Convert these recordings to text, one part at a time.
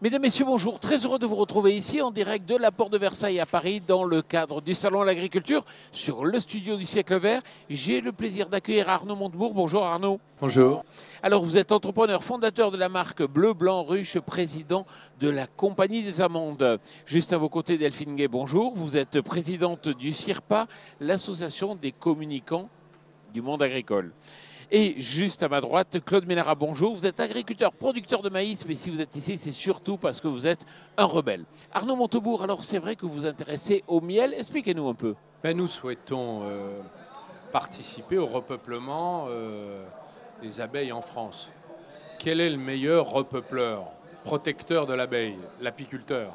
Mesdames, Messieurs, bonjour. Très heureux de vous retrouver ici en direct de la Porte de Versailles à Paris dans le cadre du Salon de l'Agriculture sur le studio du siècle vert. J'ai le plaisir d'accueillir Arnaud Montebourg. Bonjour Arnaud. Bonjour. Alors vous êtes entrepreneur, fondateur de la marque Bleu Blanc Ruche, président de la Compagnie des Amandes. Juste à vos côtés Delphine Gay, bonjour. Vous êtes présidente du CIRPA, l'association des communicants du monde agricole. Et juste à ma droite, Claude Ménara, bonjour. Vous êtes agriculteur, producteur de maïs, mais si vous êtes ici, c'est surtout parce que vous êtes un rebelle. Arnaud Montebourg, alors c'est vrai que vous vous intéressez au miel. Expliquez-nous un peu. Nous souhaitons participer au repeuplement des abeilles en France. Quel est le meilleur repeupleur, protecteur de l'abeille? L'apiculteur.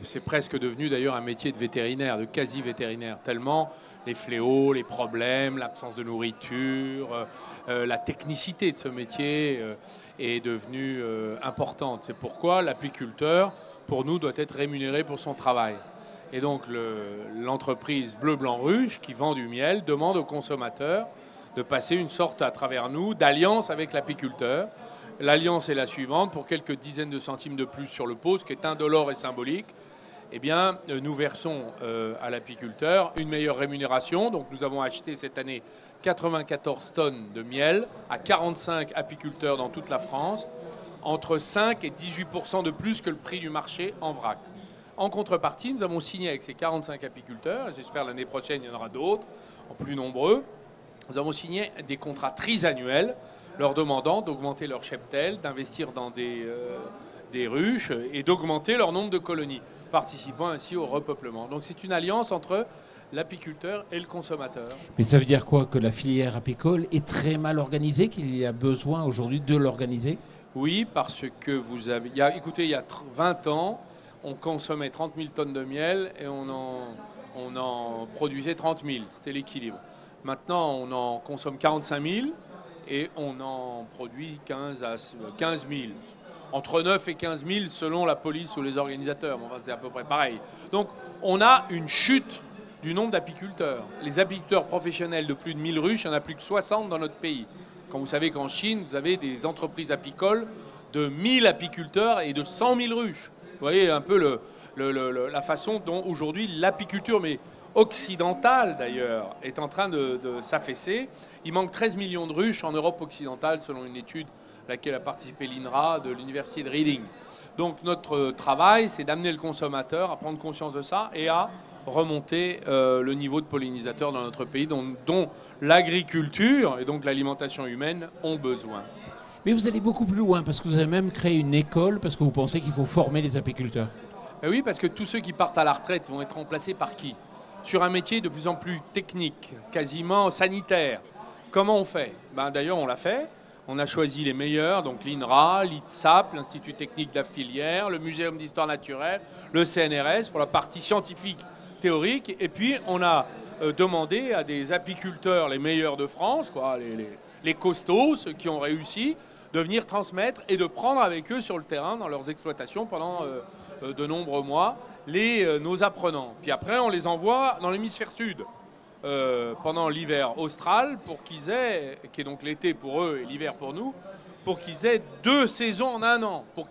C'est presque devenu d'ailleurs un métier de vétérinaire, de quasi-vétérinaire, tellement les fléaux, les problèmes, l'absence de nourriture, la technicité de ce métier est devenue importante. C'est pourquoi l'apiculteur, pour nous, doit être rémunéré pour son travail. Et donc l'entreprise Bleu Blanc Ruche, qui vend du miel, demande aux consommateurs de passer une sorte, à travers nous, d'alliance avec l'apiculteur. L'alliance est la suivante: pour quelques dizaines de centimes de plus sur le pot, ce qui est indolore et symbolique, eh bien, nous versons à l'apiculteur une meilleure rémunération. Donc nous avons acheté cette année 94 tonnes de miel à 45 apiculteurs dans toute la France, entre 5 et 18% de plus que le prix du marché en vrac. En contrepartie, nous avons signé avec ces 45 apiculteurs, et j'espère l'année prochaine il y en aura d'autres, en plus nombreux, nous avons signé des contrats trisannuels leur demandant d'augmenter leur cheptel, d'investir dans des ruches et d'augmenter leur nombre de colonies, participant ainsi au repeuplement. Donc c'est une alliance entre l'apiculteur et le consommateur. Mais ça veut dire quoi? Que la filière apicole est très mal organisée, qu'il y a besoin aujourd'hui de l'organiser? Oui, parce que vous avez... écoutez, il y a 20 ans, on consommait 30 000 tonnes de miel et on en produisait 30 000. C'était l'équilibre. Maintenant, on en consomme 45 000 et on en produit 15 000. Entre 9 et 15 000 selon la police ou les organisateurs. Bon, c'est à peu près pareil. Donc, on a une chute du nombre d'apiculteurs. Les apiculteurs professionnels de plus de 1000 ruches, il n'y en a plus que 60 dans notre pays. Quand vous savez qu'en Chine, vous avez des entreprises apicoles de 1000 apiculteurs et de 100 000 ruches. Vous voyez un peu la façon dont aujourd'hui l'apiculture, mais occidentale d'ailleurs, est en train de s'affaisser. Il manque 13 millions de ruches en Europe occidentale, selon une étude à laquelle a participé l'INRA de l'université de Reading. Donc notre travail, c'est d'amener le consommateur à prendre conscience de ça et à remonter le niveau de pollinisateurs dans notre pays, dont l'agriculture et donc l'alimentation humaine ont besoin. Mais vous allez beaucoup plus loin, parce que vous avez même créé une école, parce que vous pensez qu'il faut former les apiculteurs. Oui, parce que tous ceux qui partent à la retraite vont être remplacés par qui? Sur un métier de plus en plus technique, quasiment sanitaire. Comment on fait? D'ailleurs, on l'a fait. On a choisi les meilleurs, donc l'INRA, l'ITSAP, l'Institut technique de la filière, le Muséum d'histoire naturelle, le CNRS pour la partie scientifique théorique. Et puis, on a demandé à des apiculteurs les meilleurs de France, quoi, les costauds, ceux qui ont réussi, de venir transmettre et de prendre avec eux sur le terrain, dans leurs exploitations, pendant de nombreux mois, nos apprenants. Puis après, on les envoie dans l'hémisphère sud, pendant l'hiver austral, pour qu'ils aient, qui est donc l'été pour eux et l'hiver pour nous, pour qu'ils aient 2 saisons en un an, pour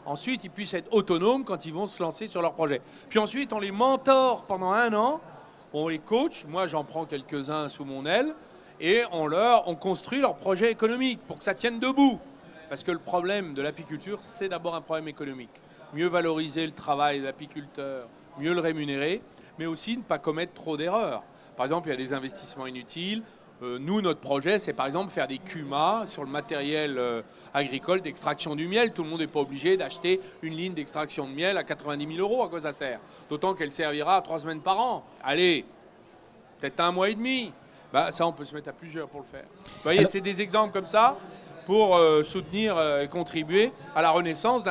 ensuite ils puissent être autonomes quand ils vont se lancer sur leur projet. Puis ensuite, on les mentore pendant un an, on les coach, moi j'en prends quelques-uns sous mon aile, et on construit leur projet économique pour que ça tienne debout. Parce que le problème de l'apiculture, c'est d'abord un problème économique. Mieux valoriser le travail de l'apiculteur, mieux le rémunérer, mais aussi ne pas commettre trop d'erreurs. Par exemple, il y a des investissements inutiles. Nous, notre projet, c'est par exemple faire des CUMA sur le matériel agricole d'extraction du miel. Tout le monde n'est pas obligé d'acheter une ligne d'extraction de miel à 90 000 €. À quoi ça sert? D'autant qu'elle servira 3 semaines par an. Allez, peut-être 1 mois et demi. Ça, on peut se mettre à plusieurs pour le faire. Vous voyez, c'est des exemples comme ça pour soutenir et contribuer à la renaissance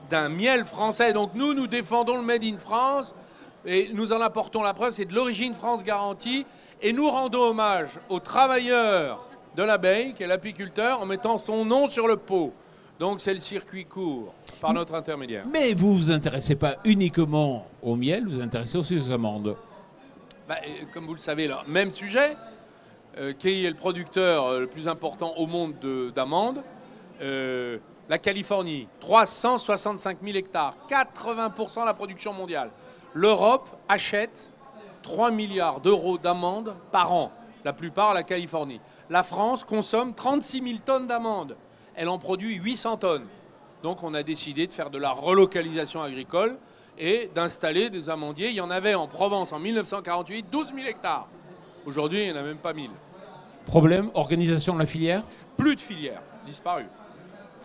d'un miel français. Donc nous défendons le Made in France et nous en apportons la preuve, c'est de l'origine France garantie. Et nous rendons hommage aux travailleurs de l'abeille, qui est l'apiculteur, en mettant son nom sur le pot. Donc c'est le circuit court, par notre intermédiaire. Mais vous ne vous intéressez pas uniquement au miel, vous vous intéressez aussi aux amandes. Comme vous le savez, là, même sujet. Qui est le producteur le plus important au monde d'amandes. La Californie, 365 000 hectares, 80% de la production mondiale. L'Europe achète 3 milliards d'euros d'amandes par an, la plupart à la Californie. La France consomme 36 000 tonnes d'amandes. Elle en produit 800 tonnes. Donc on a décidé de faire de la relocalisation agricole et d'installer des amandiers. Il y en avait en Provence en 1948, 12 000 hectares. Aujourd'hui, il n'y en a même pas 1000. Problème, organisation de la filière? Plus de filière, disparu.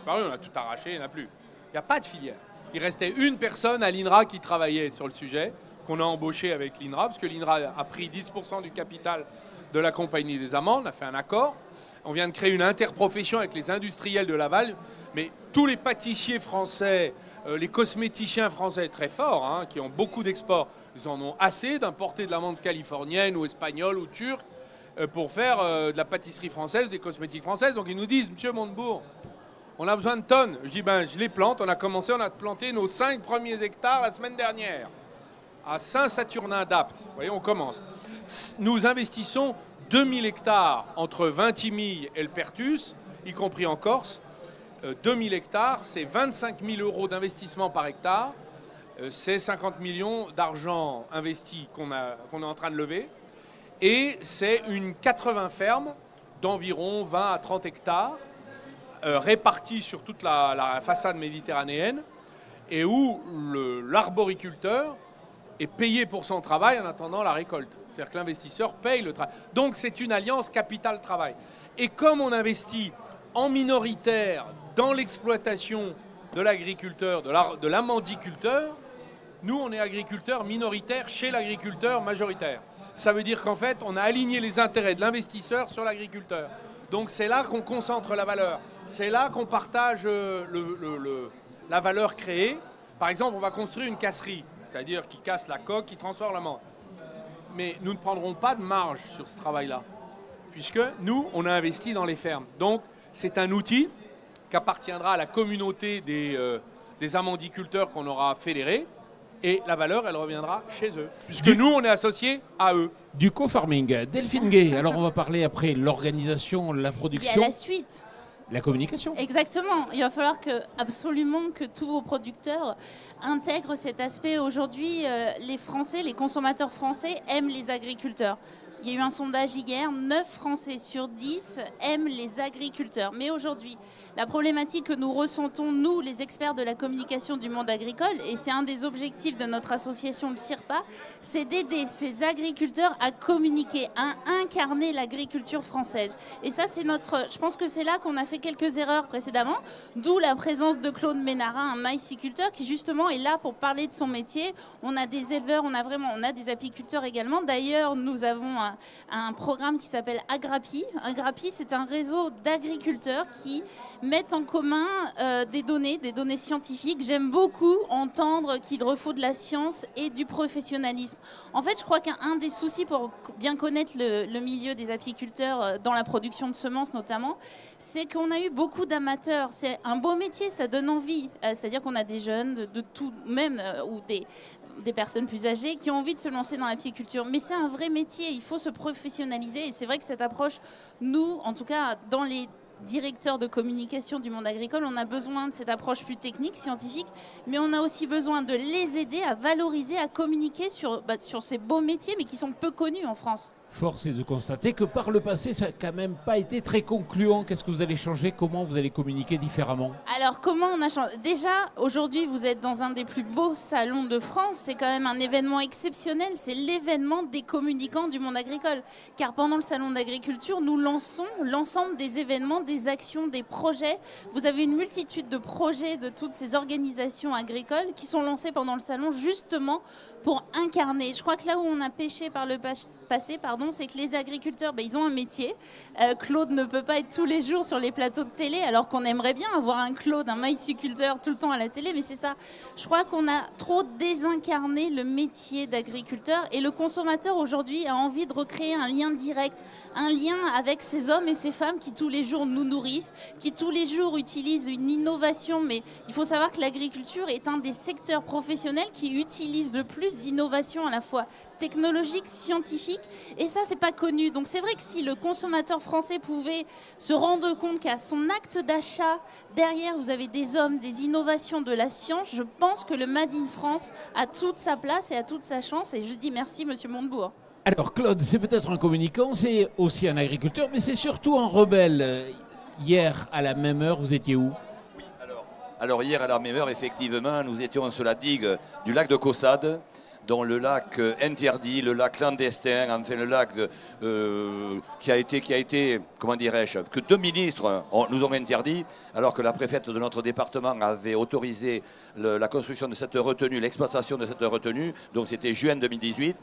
On a tout arraché, il n'y en a plus. Il n'y a pas de filière. Il restait une personne à l'INRA qui travaillait sur le sujet, qu'on a embauché avec l'INRA, parce que l'INRA a pris 10% du capital de la Compagnie des amandes, on a fait un accord. On vient de créer une interprofession avec les industriels de Laval, mais tous les pâtissiers français, les cosméticiens français très forts, hein, qui ont beaucoup d'exports, ils en ont assez d'importer de l'amande californienne ou espagnole ou turque pour faire de la pâtisserie française, des cosmétiques françaises. Donc ils nous disent, Monsieur Montebourg, on a besoin de tonnes. Je dis, ben, je les plante. On a planté nos 5 premiers hectares la semaine dernière à Saint-Saturnin d'Apt. Vous voyez, on commence. Nous investissons 2000 hectares entre Vintimille et le Perthus, y compris en Corse. 2000 hectares, c'est 25 000 euros d'investissement par hectare. C'est 50 millions d'argent investi qu'on est en train de lever. Et c'est une 80 fermes d'environ 20 à 30 hectares. Répartis sur toute la façade méditerranéenne et où l'arboriculteur est payé pour son travail en attendant la récolte. C'est-à-dire que l'investisseur paye le travail. Donc c'est une alliance capital-travail. Et comme on investit en minoritaire dans l'exploitation de l'agriculteur, de l'amandiculteur, nous on est agriculteur minoritaire chez l'agriculteur majoritaire. Ça veut dire qu'en fait on a aligné les intérêts de l'investisseur sur l'agriculteur. Donc c'est là qu'on concentre la valeur. C'est là qu'on partage la valeur créée. Par exemple, on va construire une casserie, c'est-à-dire qui casse la coque, qui transforme l'amande. Mais nous ne prendrons pas de marge sur ce travail-là, puisque nous, on a investi dans les fermes. Donc c'est un outil qui appartiendra à la communauté des amandiculteurs qu'on aura fédérés. Et la valeur, elle reviendra chez eux, puisque nous, on est associés à eux. Du co-farming. Delphine Gay, alors on va parler après l'organisation, la production. Il y a la suite. La communication. Exactement. Il va falloir absolument que tous vos producteurs intègrent cet aspect. Aujourd'hui, les Français, les consommateurs français aiment les agriculteurs. Il y a eu un sondage hier, 9 Français sur 10 aiment les agriculteurs. Mais aujourd'hui, la problématique que nous ressentons, nous, les experts de la communication du monde agricole, et c'est un des objectifs de notre association, le CIRPA, c'est d'aider ces agriculteurs à communiquer, à incarner l'agriculture française. Et ça, je pense que c'est là qu'on a fait quelques erreurs précédemment, d'où la présence de Claude Ménara, un maïsiculteur qui justement est là pour parler de son métier. On a des éleveurs, on a des apiculteurs également. D'ailleurs, nous avons un programme qui s'appelle Agrapi. Agrapi, c'est un réseau d'agriculteurs qui mettent en commun des données scientifiques. J'aime beaucoup entendre qu'il faut de la science et du professionnalisme. En fait, je crois qu'un des soucis pour bien connaître le milieu des apiculteurs dans la production de semences notamment, c'est qu'on a eu beaucoup d'amateurs. C'est un beau métier, ça donne envie. C'est-à-dire qu'on a des jeunes de tout, même ou des personnes plus âgées qui ont envie de se lancer dans l'apiculture. Mais c'est un vrai métier, il faut se professionnaliser. Et c'est vrai que cette approche, nous, en tout cas, dans les directeurs de communication du monde agricole, on a besoin de cette approche plus technique, scientifique, mais on a aussi besoin de les aider à valoriser, à communiquer sur ces beaux métiers, mais qui sont peu connus en France. Force est de constater que par le passé, ça n'a quand même pas été très concluant. Qu'est-ce que vous allez changer? Comment vous allez communiquer différemment? Alors, comment on a changé? Déjà, aujourd'hui, vous êtes dans un des plus beaux salons de France. C'est quand même un événement exceptionnel. C'est l'événement des communicants du monde agricole. Car pendant le salon d'agriculture, nous lançons l'ensemble des événements, des actions, des projets. Vous avez une multitude de projets de toutes ces organisations agricoles qui sont lancés pendant le salon justement pour incarner. Je crois que là où on a pêché par le passé, c'est que les agriculteurs, ils ont un métier. Claude ne peut pas être tous les jours sur les plateaux de télé, alors qu'on aimerait bien avoir un Claude, un maïsiculteur tout le temps à la télé, mais c'est ça. Je crois qu'on a trop désincarné le métier d'agriculteur et le consommateur aujourd'hui a envie de recréer un lien direct, un lien avec ces hommes et ces femmes qui tous les jours nous nourrissent, qui tous les jours utilisent une innovation, mais il faut savoir que l'agriculture est un des secteurs professionnels qui utilise le plus d'innovation à la fois technologique, scientifique, et Et ça, c'est pas connu. Donc c'est vrai que si le consommateur français pouvait se rendre compte qu'à son acte d'achat, derrière, vous avez des hommes, des innovations, de la science, je pense que le Made in France a toute sa place et a toute sa chance. Et je dis merci, Monsieur Montebourg. Alors Claude, c'est peut-être un communicant, c'est aussi un agriculteur, mais c'est surtout un rebelle. Hier, à la même heure, vous étiez où? Oui, alors hier, à la même heure, effectivement, nous étions sur la digue du lac de Caussade, dans le lac interdit, le lac clandestin, enfin le lac qui a été, comment dirais-je, que 2 ministres nous ont interdit, alors que la préfète de notre département avait autorisé la construction de cette retenue, l'exploitation de cette retenue, donc c'était juin 2018,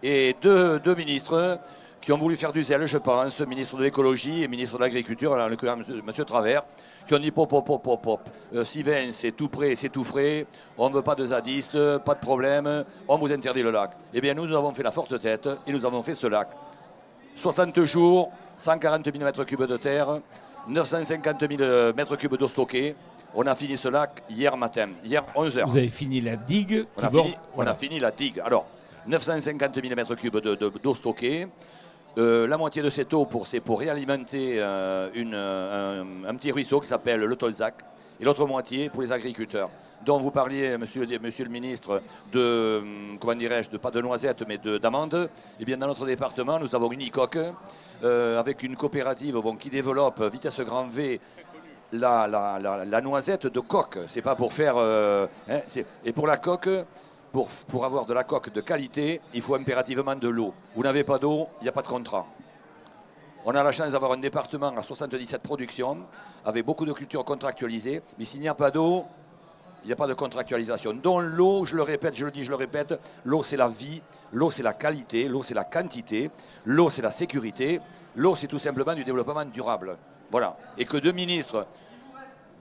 et deux ministres qui ont voulu faire du zèle, je pense, ministre de l'écologie et ministre de l'agriculture, en l'occurrence M. Travers, qui ont dit pop, Sivens, c'est tout prêt, c'est tout frais, on ne veut pas de zadistes, pas de problème, on vous interdit le lac. Eh bien, nous avons fait la forte tête et nous avons fait ce lac. 60 jours, 140 000 m3 de terre, 950 000 m3 d'eau stockée. On a fini ce lac hier matin, hier 11h. Vous avez fini la digue. On a fini la digue. Alors, 950 000 m3 d'eau stockée. La moitié de cette eau, c'est pour réalimenter un petit ruisseau qui s'appelle le Tolzac, et l'autre moitié pour les agriculteurs. Dont vous parliez, monsieur le ministre, de, comment dirais-je, pas de noisettes, mais d'amandes. Eh bien, dans notre département, nous avons une ICOC avec une coopérative qui développe vitesse grand V la noisette de coque. C'est pas pour faire... et pour la coque... Pour avoir de la coque de qualité, il faut impérativement de l'eau. Vous n'avez pas d'eau, il n'y a pas de contrat. On a la chance d'avoir un département à 77 productions, avec beaucoup de cultures contractualisées, mais s'il n'y a pas d'eau, il n'y a pas de contractualisation. Donc l'eau, je le répète, je le dis, je le répète, l'eau c'est la vie, l'eau c'est la qualité, l'eau c'est la quantité, l'eau c'est la sécurité, l'eau c'est tout simplement du développement durable. Voilà. Et que 2 ministres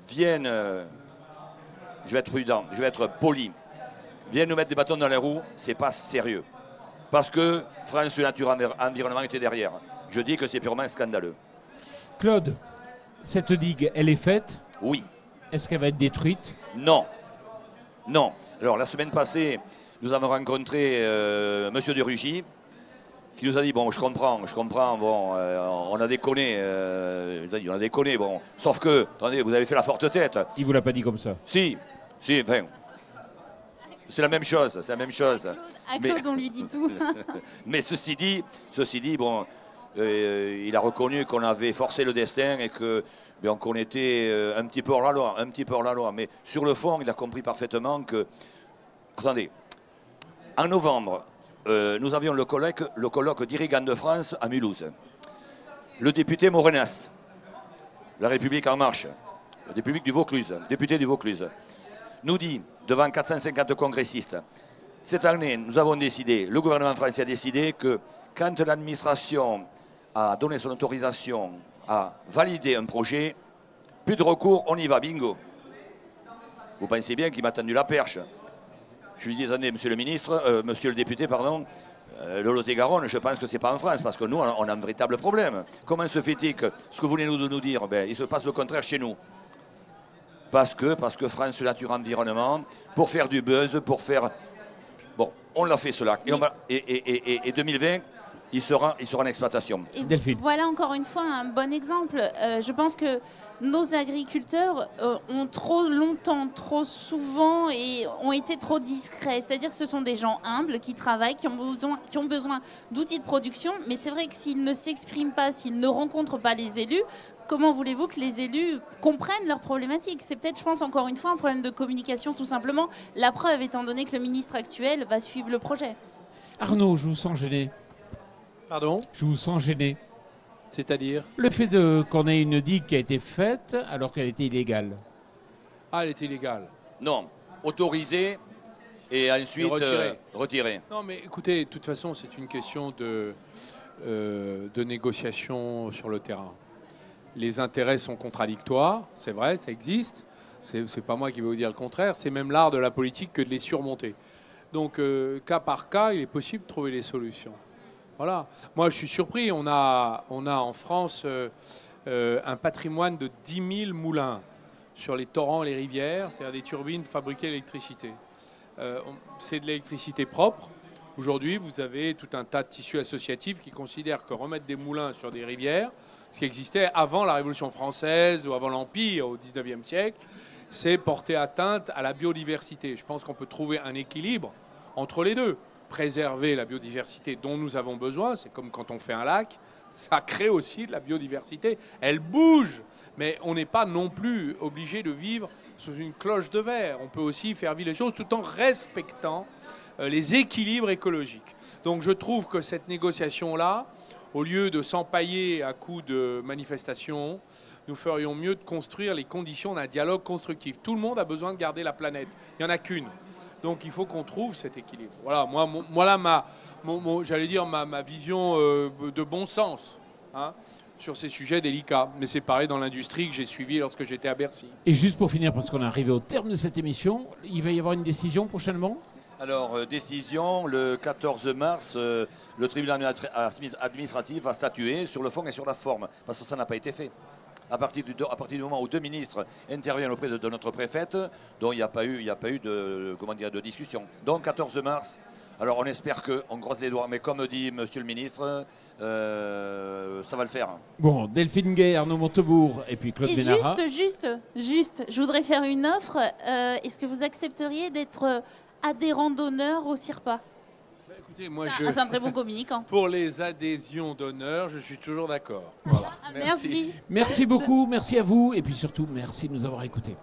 viennent, je vais être prudent, je vais être poli, viennent nous mettre des bâtons dans les roues, c'est pas sérieux. Parce que France Nature Environnement était derrière. Je dis que c'est purement scandaleux. Claude, cette digue, elle est faite? Oui. Est-ce qu'elle va être détruite? Non. Non. Alors la semaine passée, nous avons rencontré Monsieur de Rugy, qui nous a dit, bon, je comprends, bon, on a déconné, on a déconné, bon. Sauf que, attendez, vous avez fait la forte tête. Il vous l'a pas dit comme ça? Si, enfin... C'est la même chose, c'est la même chose. À Claude, on lui dit tout. Mais ceci dit, bon, il a reconnu qu'on avait forcé le destin et qu'on était un petit peu hors la loi, Mais sur le fond, il a compris parfaitement que... Attendez, en novembre, nous avions le colloque d'Irrigan de France à Mulhouse. Le député Morenas, La République en marche, le député du Vaucluse, nous dit, devant 450 congressistes, cette année, nous avons décidé, le gouvernement français a décidé que quand l'administration a donné son autorisation à valider un projet, plus de recours, on y va, bingo. Vous pensez bien qu'il m'a tendu la perche. Je lui dis, attendez, monsieur le député, pardon, le Lot-et-Garonne, je pense que ce n'est pas en France, parce que nous, on a un véritable problème. Comment se fait-il que ce que vous venez nous dire, il se passe le contraire chez nous? Parce que France Nature Environnement, pour faire du buzz, pour faire... Bon, on l'a fait cela. Et 2020, il sera en exploitation. Et voilà encore une fois un bon exemple. Je pense que nos agriculteurs ont trop longtemps, trop souvent et ont été trop discrets. C'est-à-dire que ce sont des gens humbles qui travaillent, qui ont besoin d'outils de production. Mais c'est vrai que s'ils ne s'expriment pas, s'ils ne rencontrent pas les élus, comment voulez-vous que les élus comprennent leurs problématiques? C'est peut-être, je pense, encore une fois, un problème de communication, tout simplement. La preuve étant donné que le ministre actuel va suivre le projet. Arnaud, je vous sens gêné. Pardon? Je vous sens gêné. C'est-à-dire? Le fait qu'on ait une digue qui a été faite alors qu'elle était illégale. Ah, elle était illégale. Non, autorisée et ensuite retirée. Non, mais écoutez, de toute façon, c'est une question de négociation sur le terrain. Les intérêts sont contradictoires, c'est vrai, ça existe. C'est pas moi qui vais vous dire le contraire. C'est même l'art de la politique que de les surmonter. Donc, cas par cas, il est possible de trouver les solutions. Voilà. Moi, je suis surpris. On a en France un patrimoine de 10 000 moulins sur les torrents et les rivières, c'est-à-dire des turbines fabriquées d'électricité. C'est de l'électricité propre. Aujourd'hui, vous avez tout un tas de tissus associatifs qui considèrent que remettre des moulins sur des rivières, ce qui existait avant la Révolution française ou avant l'Empire au XIXe siècle, c'est porter atteinte à la biodiversité. Je pense qu'on peut trouver un équilibre entre les deux. Préserver la biodiversité dont nous avons besoin, c'est comme quand on fait un lac, ça crée aussi de la biodiversité. Elle bouge, mais on n'est pas non plus obligé de vivre sous une cloche de verre. On peut aussi faire vivre les choses tout en respectant les équilibres écologiques. Donc je trouve que cette négociation-là, au lieu de s'empailler à coups de manifestations, nous ferions mieux de construire les conditions d'un dialogue constructif. Tout le monde a besoin de garder la planète. Il n'y en a qu'une. Donc il faut qu'on trouve cet équilibre. Voilà, j'allais dire ma vision de bon sens sur ces sujets délicats. Mais c'est pareil dans l'industrie que j'ai suivi lorsque j'étais à Bercy. Et juste pour finir, parce qu'on est arrivé au terme de cette émission, il va y avoir une décision prochainement ? Alors, décision, le 14 mars, le tribunal administratif va statuer sur le fond et sur la forme, parce que ça n'a pas été fait. À partir du moment où deux ministres interviennent auprès de notre préfète, dont il n'y a pas eu de discussion. Donc 14 mars, alors on espère on croise les doigts, mais comme dit Monsieur le ministre, ça va le faire. Bon, Delphine Gay, Arnaud Montebourg et puis Claude Bénara. Juste, je voudrais faire une offre. Est-ce que vous accepteriez d'être adhérent d'honneur au CIRPA ? Écoutez, moi, c'est un très bon communicant. Pour les adhésions d'honneur, je suis toujours d'accord. Voilà. Merci. Merci beaucoup, merci à vous et puis surtout merci de nous avoir écoutés.